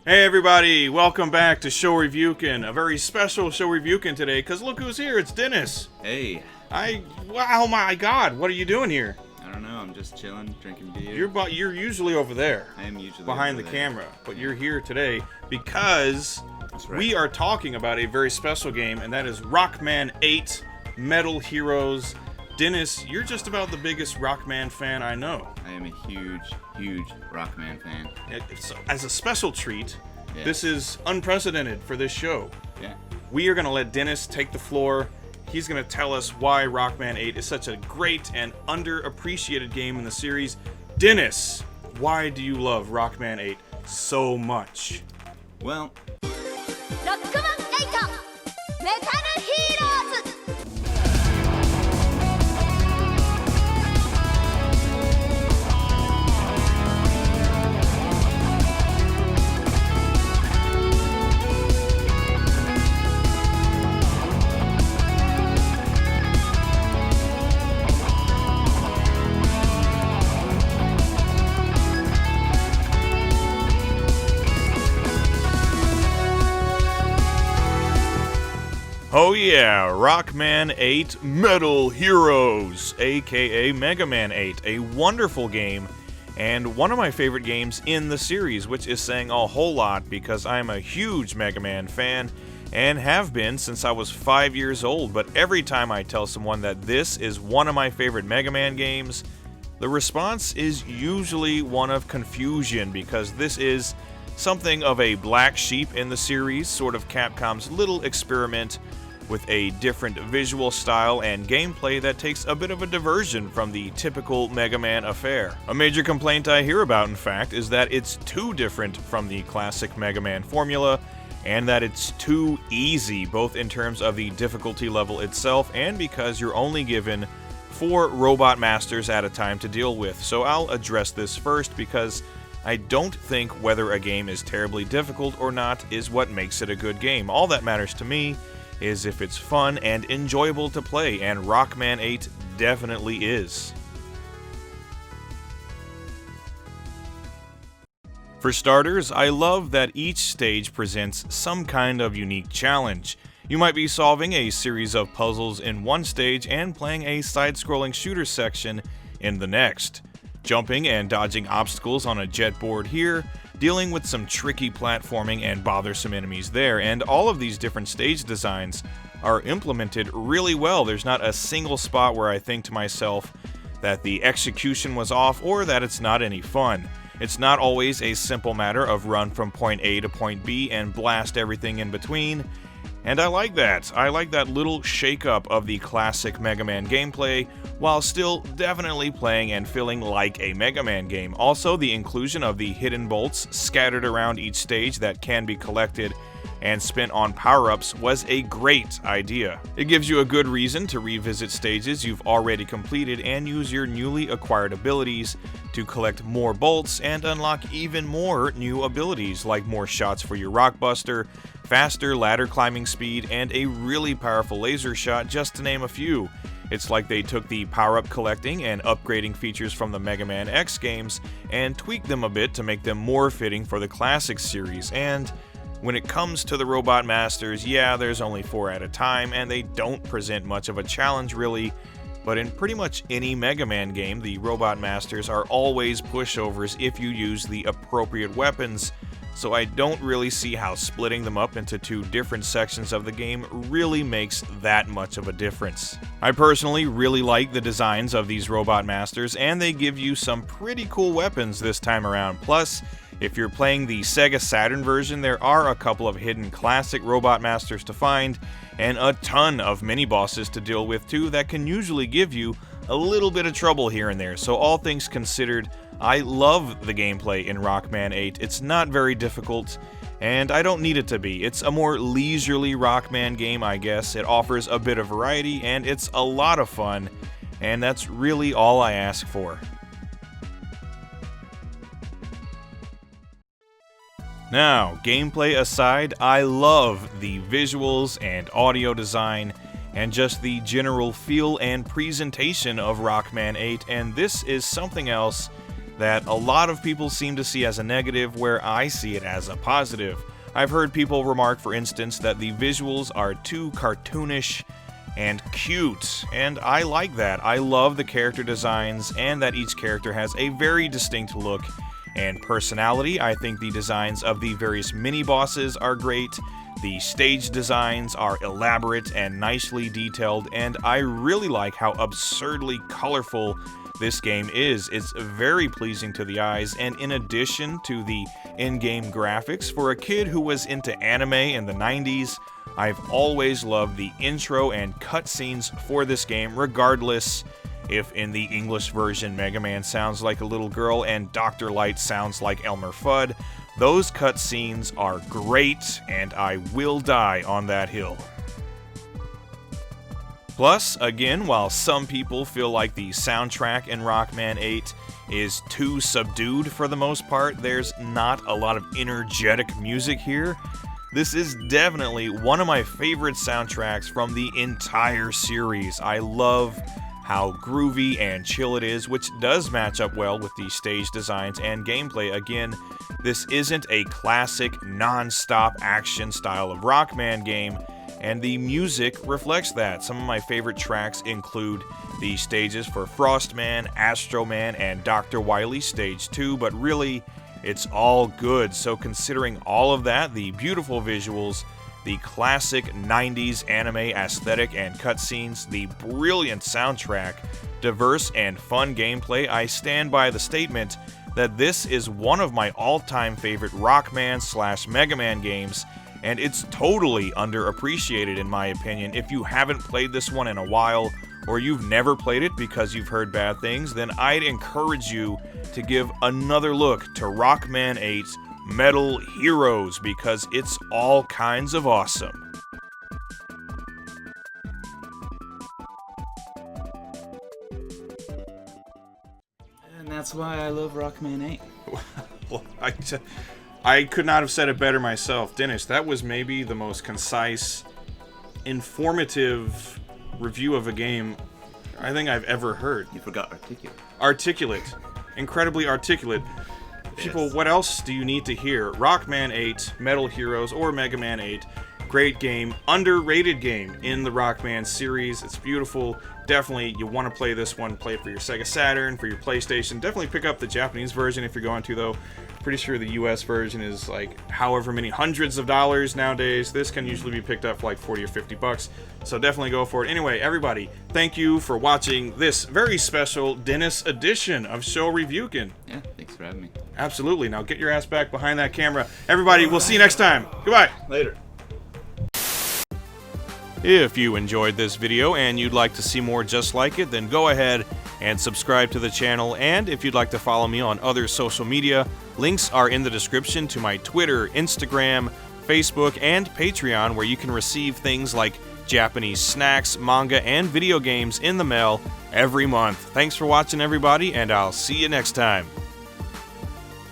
Hey everybody, welcome back to SHOREVIEWKEN, a very special SHOREVIEWKEN today, because look who's here, it's Dennis. Hey. Wow, my god, what are you doing here? I don't know, I'm just chilling, drinking beer. You're usually over there. I am usually behind the camera, but you're here today because we are talking about a very special game, and that is Rockman 8 Metal Heroes. Dennis, you're just about the biggest Rockman fan I know. I am a huge Rockman fan. So, as a special treat, This is unprecedented for this show. Yeah. We are going to let Dennis take the floor. He's going to tell us why Rockman 8 is such a great and underappreciated game in the series. Dennis, why do you love Rockman 8 so much? Well, Rockman 8 Metal Heroes! Oh yeah, Rockman 8 Metal Heroes, aka Mega Man 8, a wonderful game, and one of my favorite games in the series, which is saying a whole lot because I'm a huge Mega Man fan, and have been since I was 5 years old, but every time I tell someone that this is one of my favorite Mega Man games, the response is usually one of confusion, because this is something of a black sheep in the series, sort of Capcom's little experiment with a different visual style and gameplay that takes a bit of a diversion from the typical Mega Man affair. A major complaint I hear about, in fact, is that it's too different from the classic Mega Man formula, and that it's too easy, both in terms of the difficulty level itself and because you're only given 4 Robot Masters at a time to deal with. So I'll address this first, because I don't think whether a game is terribly difficult or not is what makes it a good game. All that matters to me is if it's fun and enjoyable to play, and Rockman 8 definitely is. For starters, I love that each stage presents some kind of unique challenge. You might be solving a series of puzzles in one stage and playing a side-scrolling shooter section in the next. Jumping and dodging obstacles on a jet board here, dealing with some tricky platforming and bothersome enemies there, and all of these different stage designs are implemented really well. There's not a single spot where I think to myself that the execution was off or that it's not any fun. It's not always a simple matter of run from point A to point B and blast everything in between. And I like that. I like that little shake-up of the classic Mega Man gameplay, while still definitely playing and feeling like a Mega Man game. Also, the inclusion of the hidden bolts scattered around each stage that can be collected and spent on power-ups was a great idea. It gives you a good reason to revisit stages you've already completed and use your newly acquired abilities to collect more bolts and unlock even more new abilities, like more shots for your Rockbuster, faster ladder climbing speed, and a really powerful laser shot, just to name a few. It's like they took the power-up collecting and upgrading features from the Mega Man X games and tweaked them a bit to make them more fitting for the classic series. And when it comes to the Robot Masters, yeah, there's only 4 at a time, and they don't present much of a challenge really, but in pretty much any Mega Man game, the Robot Masters are always pushovers if you use the appropriate weapons, so I don't really see how splitting them up into 2 different sections of the game really makes that much of a difference. I personally really like the designs of these Robot Masters, and they give you some pretty cool weapons this time around. Plus, if you're playing the Sega Saturn version, there are a couple of hidden classic Robot Masters to find, and a ton of mini-bosses to deal with too that can usually give you a little bit of trouble here and there. So all things considered, I love the gameplay in Rockman 8. It's not very difficult, and I don't need it to be. It's a more leisurely Rockman game, I guess. It offers a bit of variety, and it's a lot of fun, and that's really all I ask for. Now, gameplay aside, I love the visuals and audio design and just the general feel and presentation of Rockman 8, and this is something else that a lot of people seem to see as a negative, where I see it as a positive. I've heard people remark, for instance, that the visuals are too cartoonish and cute, and I like that. I love the character designs and that each character has a very distinct look and personality. I think the designs of the various mini-bosses are great. The stage designs are elaborate and nicely detailed, and I really like how absurdly colorful this game is. It's very pleasing to the eyes, and in addition to the in-game graphics, for a kid who was into anime in the 90s, I've always loved the intro and cutscenes for this game, regardless if in the English version Mega Man sounds like a little girl and Dr. Light sounds like Elmer Fudd. Those cutscenes are great, and I will die on that hill. Plus, again, while some people feel like the soundtrack in Rockman 8 is too subdued for the most part, there's not a lot of energetic music here. This is definitely one of my favorite soundtracks from the entire series. I love how groovy and chill it is, which does match up well with the stage designs and gameplay. Again, this isn't a classic non-stop action style of Rockman game, and the music reflects that. Some of my favorite tracks include the stages for Frostman, Astroman, and Dr. Wily Stage 2, but really, it's all good. So considering all of that, the beautiful visuals, the classic 90s anime aesthetic and cutscenes, the brilliant soundtrack, diverse and fun gameplay, I stand by the statement that this is one of my all-time favorite Rockman/Mega Man games, and it's totally underappreciated in my opinion. If you haven't played this one in a while, or you've never played it because you've heard bad things, then I'd encourage you to give another look to Rockman 8's Metal Heroes, because it's all kinds of awesome. And that's why I love Rockman 8. Well, I could not have said it better myself. Dennis, that was maybe the most concise, informative review of a game I think I've ever heard. You forgot articulate. Articulate. Incredibly articulate. People, Yes. what else do you need to hear? Rockman 8, Metal Heroes, or Mega Man 8. Great game. Underrated game in the Rockman series. It's beautiful. Definitely, you want to play this one. Play it for your Sega Saturn, for your PlayStation. Definitely pick up the Japanese version if you're going to, though. Pretty sure the US version is like however many hundreds of dollars nowadays. This can usually be picked up for like 40 or 50 bucks. So definitely go for it. Anyway, everybody, thank you for watching this very special Dennis edition of SHOREVIEWKEN. Yeah, thanks for having me. Absolutely. Now get your ass back behind that camera. Everybody, we'll see you next time. Goodbye. Later. If you enjoyed this video and you'd like to see more just like it, then go ahead and subscribe to the channel. And if you'd like to follow me on other social media, links are in the description to my Twitter, Instagram, Facebook, and Patreon, where you can receive things like Japanese snacks, manga, and video games in the mail every month. Thanks for watching, everybody, and I'll see you next time.